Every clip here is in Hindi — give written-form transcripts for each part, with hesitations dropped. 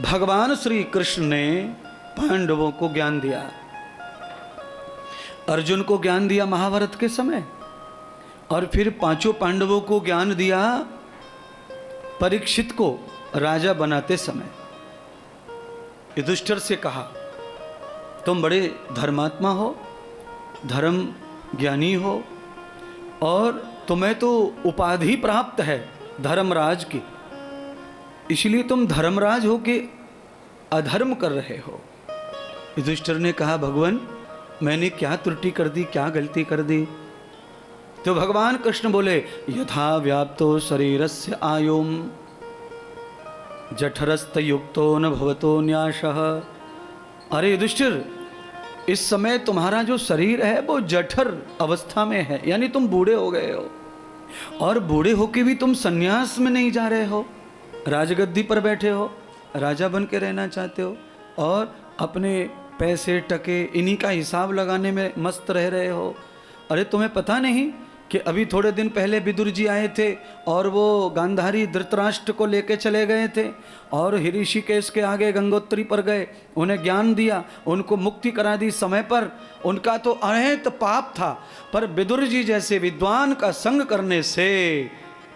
भगवान श्री कृष्ण ने पांडवों को ज्ञान दिया, अर्जुन को ज्ञान दिया महाभारत के समय, और फिर पांचों पांडवों को ज्ञान दिया परीक्षित को राजा बनाते समय। युधिष्ठिर से कहा, तुम बड़े धर्मात्मा हो, धर्म ज्ञानी हो, और तुम्हें तो उपाधि प्राप्त है धर्मराज की, इसलिए तुम धर्मराज हो के अधर्म कर रहे हो। युधिष्ठिर ने कहा, भगवान मैंने क्या त्रुटि कर दी, क्या गलती कर दी? तो भगवान कृष्ण बोले, यथा व्याप्तो शरीरस्य आयुम जठरस्त युक्तो न भवतो न्यासः। अरे युधिष्ठिर, इस समय तुम्हारा जो शरीर है वो जठर अवस्था में है, यानी तुम बूढ़े हो गए हो, और बूढ़े होके भी तुम संन्यास में नहीं जा रहे हो, राजगद्दी पर बैठे हो, राजा बन के रहना चाहते हो, और अपने पैसे टके इन्हीं का हिसाब लगाने में मस्त रह रहे हो। अरे तुम्हें पता नहीं कि अभी थोड़े दिन पहले विदुर जी आए थे और वो गांधारी धृतराष्ट्र को लेके चले गए थे, और ऋषिकेश के आगे गंगोत्री पर गए, उन्हें ज्ञान दिया, उनको मुक्ति करा दी समय पर। उनका तो अनंत पाप था, पर विदुर जी जैसे विद्वान का संग करने से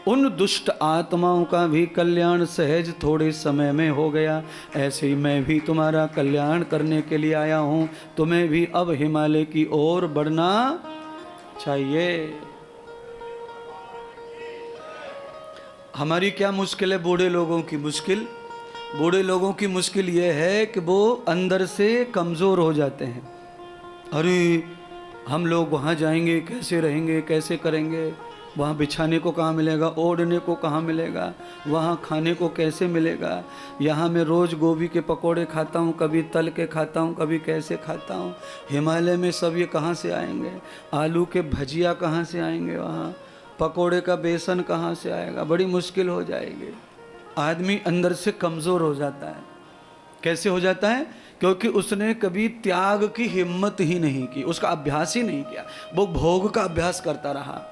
उन दुष्ट आत्माओं का भी कल्याण सहज थोड़े समय में हो गया। ऐसे ही मैं भी तुम्हारा कल्याण करने के लिए आया हूँ, तुम्हें भी अब हिमालय की ओर बढ़ना चाहिए। हमारी क्या मुश्किल है बूढ़े लोगों की? मुश्किल बूढ़े लोगों की मुश्किल ये है कि वो अंदर से कमज़ोर हो जाते हैं। अरे हम लोग वहाँ जाएंगे, कैसे रहेंगे, कैसे करेंगे, वहाँ बिछाने को कहाँ मिलेगा, ओढ़ने को कहाँ मिलेगा, वहाँ खाने को कैसे मिलेगा, यहाँ मैं रोज़ गोभी के पकोड़े खाता हूँ, कभी तल के खाता हूँ, कभी कैसे खाता हूँ, हिमालय में सब ये कहाँ से आएंगे, आलू के भजिया कहाँ से आएंगे, वहाँ पकोड़े का बेसन कहाँ से आएगा, बड़ी मुश्किल हो जाएगी। आदमी अंदर से कमज़ोर हो जाता है। कैसे हो जाता है? क्योंकि उसने कभी त्याग की हिम्मत ही नहीं की, उसका अभ्यास ही नहीं किया, वो भोग का अभ्यास करता रहा।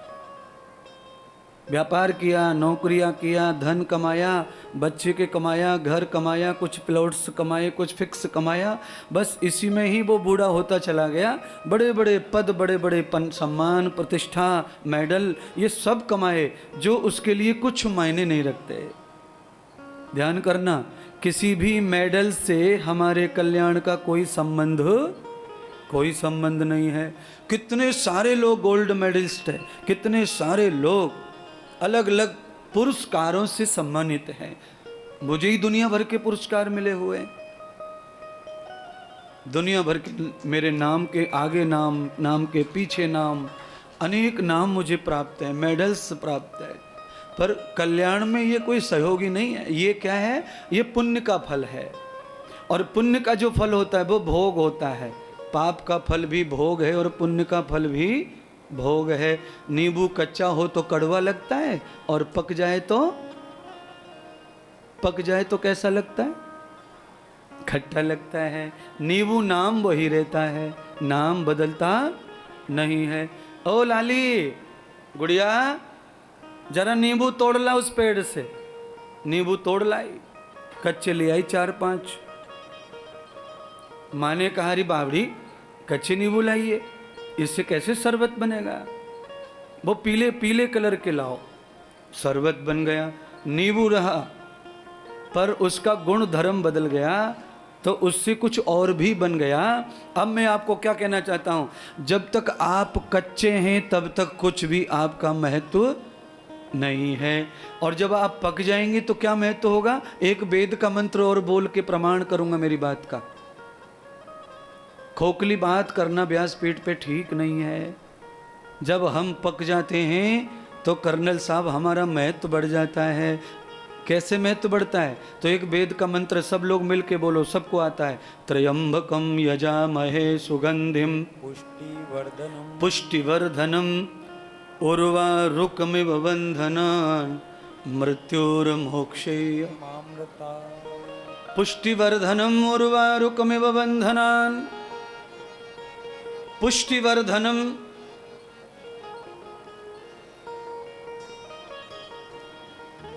व्यापार किया, नौकरियां किया, धन कमाया, बच्चे के कमाया, घर कमाया, कुछ प्लॉट्स कमाए, कुछ फिक्स कमाया, बस इसी में ही वो बूढ़ा होता चला गया। बड़े बड़े पद, बड़े बड़े सम्मान, प्रतिष्ठा, मेडल, ये सब कमाए जो उसके लिए कुछ मायने नहीं रखते। ध्यान करना, किसी भी मेडल से हमारे कल्याण का कोई संबंध नहीं है। कितने सारे लोग गोल्ड मेडलिस्ट हैं, कितने सारे लोग अलग अलग पुरस्कारों से सम्मानित हैं। मुझे ही दुनिया भर के पुरस्कार मिले हुए, दुनिया भर के, मेरे नाम के आगे नाम, नाम के पीछे नाम, अनेक नाम मुझे प्राप्त है, मेडल्स प्राप्त है। पर कल्याण में ये कोई सहयोगी नहीं है। ये क्या है? ये पुण्य का फल है, और पुण्य का जो फल होता है वो भोग होता है। पाप का फल भी भोग है और पुण्य का फल भी भोग है। नींबू कच्चा हो तो कड़वा लगता है, और पक जाए तो कैसा लगता है? खट्टा लगता है। नींबू नाम वही रहता है, नाम बदलता नहीं है। ओ लाली, गुड़िया, जरा नींबू तोड़ ला उस पेड़ से। नींबू तोड़ लाई, कच्चे ले आई 4-5। माँ ने कहा, री बावड़ी, कच्चे नींबू लाइए, इससे कैसे शरबत बनेगा? वो पीले पीले कलर के लाओ, शरबत बन गया। नींबू रहा पर उसका गुण धर्म बदल गया, तो उससे कुछ और भी बन गया। अब मैं आपको क्या कहना चाहता हूँ, जब तक आप कच्चे हैं तब तक कुछ भी आपका महत्व नहीं है, और जब आप पक जाएंगे तो क्या महत्व होगा? एक वेद का मंत्र और बोल के प्रमाण करूंगा मेरी बात का। खोखली बात करना व्यासपीठ पे ठीक नहीं है। जब हम पक जाते हैं तो कर्नल साहब हमारा महत्व बढ़ जाता है। कैसे महत्व बढ़ता है? तो एक वेद का मंत्र सब लोग मिल के बोलो, सबको आता है। त्र्यंबकम यजामहे सुगंधिम पुष्टिवर्धनम उर्वारुकमिव बंधनान् मृत्युर्मोक्षेय पुष्टिवर्धनम उर्वारुकमिव बंधनान् पुष्टिवर्धनम।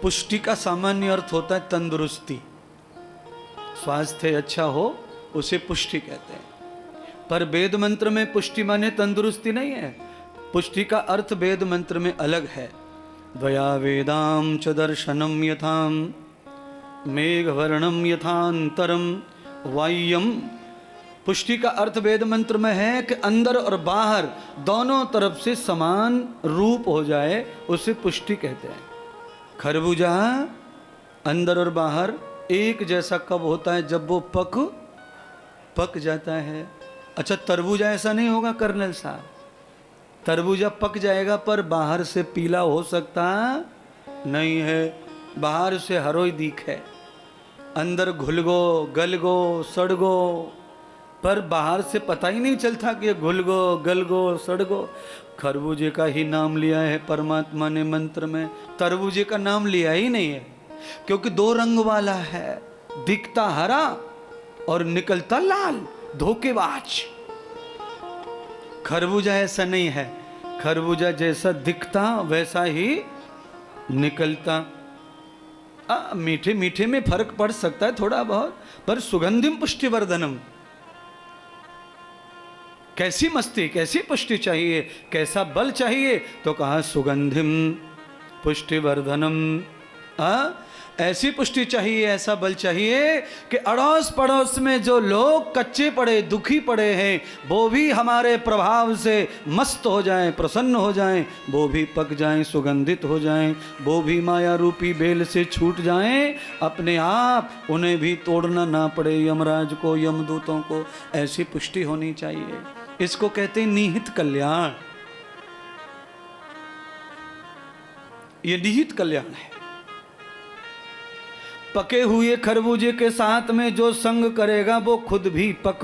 पुष्टि का सामान्य अर्थ होता है तंदुरुस्ती, स्वास्थ्य अच्छा हो उसे पुष्टि कहते हैं। पर वेद मंत्र में पुष्टि माने तंदुरुस्ती नहीं है। पुष्टि का अर्थ वेद मंत्र में अलग है। द्वया वेदाम च दर्शनम यथाम मेघवर्णम यथांतरम वाह्यम। पुष्टि का अर्थ वेद मंत्र में है कि अंदर और बाहर दोनों तरफ से समान रूप हो जाए, उसे पुष्टि कहते हैं। खरबूजा अंदर और बाहर एक जैसा कब होता है? जब वो पक जाता है। अच्छा, तरबूजा ऐसा नहीं होगा कर्नल साहब, तरबूजा पक जाएगा पर बाहर से पीला हो सकता नहीं है, बाहर से हरोई दिख है, अंदर घुलगो गलगो सड़गो, पर बाहर से पता ही नहीं चलता कि ये घुलगो गलगो सड़गो। खरबूजे का ही नाम लिया है परमात्मा ने मंत्र में, तरबूजे का नाम लिया ही नहीं है, क्योंकि दो रंग वाला है, दिखता हरा और निकलता लाल, धोखेबाज। खरबूजा ऐसा नहीं है, खरबूजा जैसा दिखता वैसा ही निकलता। मीठे मीठे में फर्क पड़ सकता है थोड़ा बहुत, पर सुगंधिम पुष्टिवर्धनम। कैसी मस्ती, कैसी पुष्टि चाहिए, कैसा बल चाहिए, तो कहा सुगंधिम पुष्टिवर्धनम। ऐसी पुष्टि चाहिए, ऐसा बल चाहिए कि अड़ोस पड़ोस में जो लोग कच्चे पड़े दुखी पड़े हैं वो भी हमारे प्रभाव से मस्त हो जाएं, प्रसन्न हो जाएं, वो भी पक जाएं, सुगंधित हो जाएं, वो भी माया रूपी बेल से छूट जाएं, अपने आप उन्हें भी तोड़ना ना पड़े यमराज को, यमदूतों को। ऐसी पुष्टि होनी चाहिए। इसको कहते हैं निहित कल्याण। ये निहित कल्याण है। पके हुए खरबूजे के साथ में जो संग करेगा वो खुद भी पक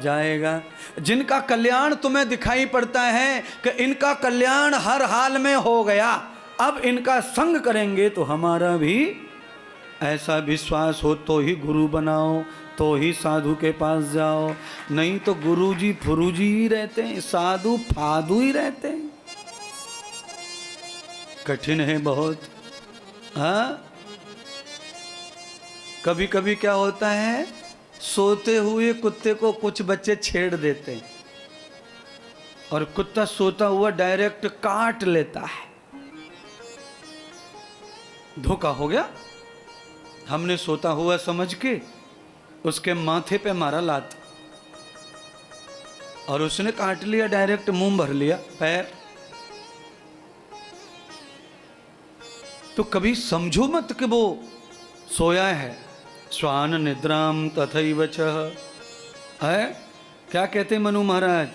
जाएगा। जिनका कल्याण तुम्हें दिखाई पड़ता है कि इनका कल्याण हर हाल में हो गया, अब इनका संग करेंगे तो हमारा भी ऐसा विश्वास हो तो ही गुरु बनाओ, तो ही साधु के पास जाओ, नहीं तो गुरुजी फुरुजी ही रहते हैं, साधु फाधु ही रहते हैं। कठिन है बहुत। हाँ, कभी कभी क्या होता है, सोते हुए कुत्ते को कुछ बच्चे छेड़ देते हैं और कुत्ता सोता हुआ डायरेक्ट काट लेता है। धोखा हो गया। हमने सोता हुआ समझ के उसके माथे पे मारा लात और उसने काट लिया, डायरेक्ट मुंह भर लिया, पैर। तो कभी समझो मत कि वो सोया है। श्वान निद्राम तथैव च है। क्या कहते मनु महाराज,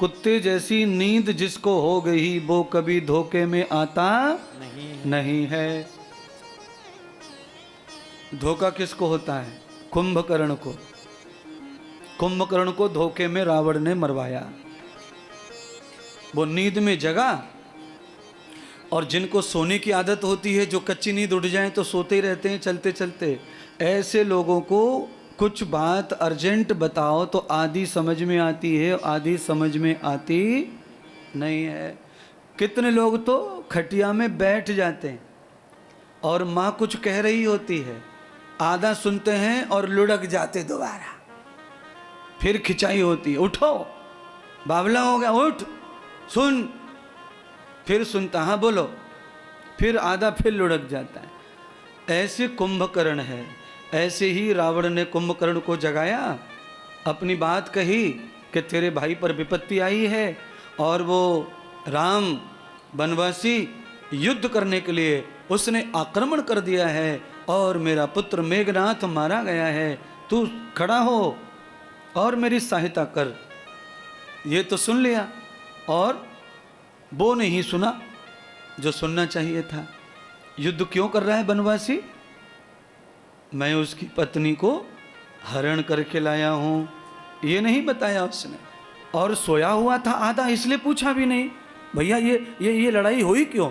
कुत्ते जैसी नींद जिसको हो गई वो कभी धोखे में आता नहीं है। धोखा किसको होता है? कुंभकर्ण को। कुंभकर्ण को धोखे में रावण ने मरवाया। वो नींद में जगा, और जिनको सोने की आदत होती है, जो कच्ची नींद उठ जाए तो सोते ही रहते हैं चलते चलते, ऐसे लोगों को कुछ बात अर्जेंट बताओ तो आधी समझ में आती है, आधी समझ में आती नहीं है। कितने लोग तो खटिया में बैठ जाते हैं और माँ कुछ कह रही होती है, आधा सुनते हैं और लुढ़क जाते दोबारा, फिर खिंचाई होती है, उठो बावला हो गया, उठ सुन, फिर सुनता, हाँ बोलो, फिर आधा फिर लुढ़क जाता है। ऐसे कुंभकर्ण है। ऐसे ही रावण ने कुंभकर्ण को जगाया, अपनी बात कही कि तेरे भाई पर विपत्ति आई है और वो राम वनवासी युद्ध करने के लिए उसने आक्रमण कर दिया है और मेरा पुत्र मेघनाथ मारा गया है, तू खड़ा हो और मेरी सहायता कर। ये तो सुन लिया और वो नहीं सुना जो सुनना चाहिए था। युद्ध क्यों कर रहा है वनवासी? मैं उसकी पत्नी को हरण करके लाया हूँ, ये नहीं बताया उसने। और सोया हुआ था आधा, इसलिए पूछा भी नहीं, भैया ये लड़ाई हुई क्यों?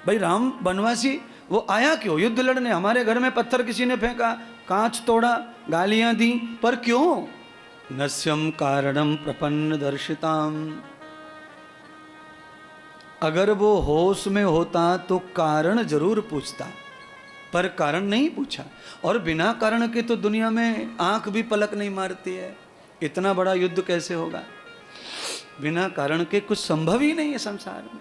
भाई राम वनवासी वो आया क्यों युद्ध लड़ने? हमारे घर में पत्थर किसी ने फेंका, कांच तोड़ा, गालियां दी, पर क्यों? नस्यम कारणम प्रपन्न दर्शिताम। अगर वो होश में होता तो कारण जरूर पूछता, पर कारण नहीं पूछा। और बिना कारण के तो दुनिया में आंख भी पलक नहीं मारती है, इतना बड़ा युद्ध कैसे होगा? बिना कारण के कुछ संभव ही नहीं है संसार में।